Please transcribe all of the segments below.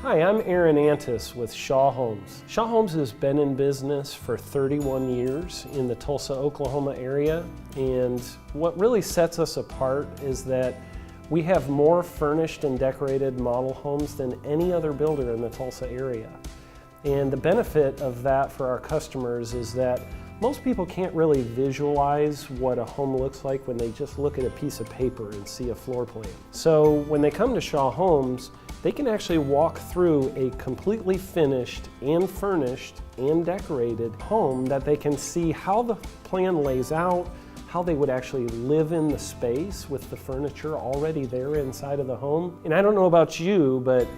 Hi, I'm Aaron Antis with Shaw Homes. Shaw Homes has been in business for 31 years in the Tulsa, Oklahoma area, and what really sets us apart is that we have more furnished and decorated model homes than any other builder in the Tulsa area. And the benefit of that for our customers is that most people can't really visualize what a home looks like when they just look at a piece of paper and see a floor plan. So when they come to Shaw Homes, they can actually walk through a completely finished and furnished and decorated home that they can see how the plan lays out, how they would actually live in the space with the furniture already there inside of the home. And I don't know about you, but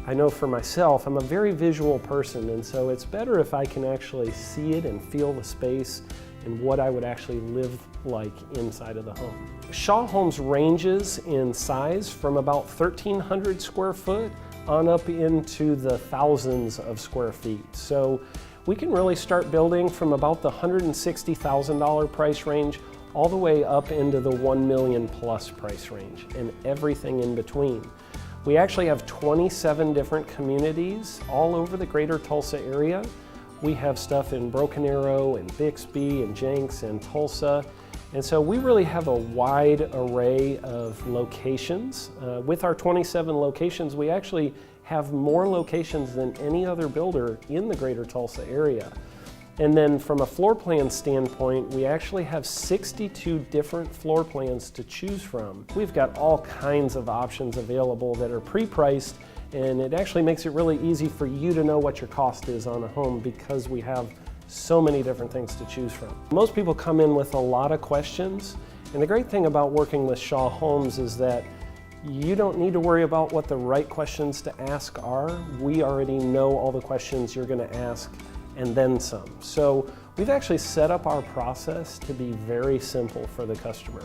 I know for myself, I'm a very visual person, and so it's better if I can actually see it and feel the space and what I would actually live like inside of the home. Shaw Homes ranges in size from about 1,300 square foot on up into the thousands of square feet. So we can really start building from about the $160,000 price range all the way up into the $1 million plus price range and everything in between. We actually have 27 different communities all over the greater Tulsa area. We have stuff in Broken Arrow and Bixby and Jenks and Tulsa. And so we really have a wide array of locations. With our 27 locations, we actually have more locations than any other builder in the greater Tulsa area. And then from a floor plan standpoint, we actually have 62 different floor plans to choose from. We've got all kinds of options available that are pre-priced, and it actually makes it really easy for you to know what your cost is on a home because we have so many different things to choose from. Most people come in with a lot of questions, and the great thing about working with Shaw Homes is that you don't need to worry about what the right questions to ask are. We already know all the questions you're going to ask and then some. So we've actually set up our process to be very simple for the customer.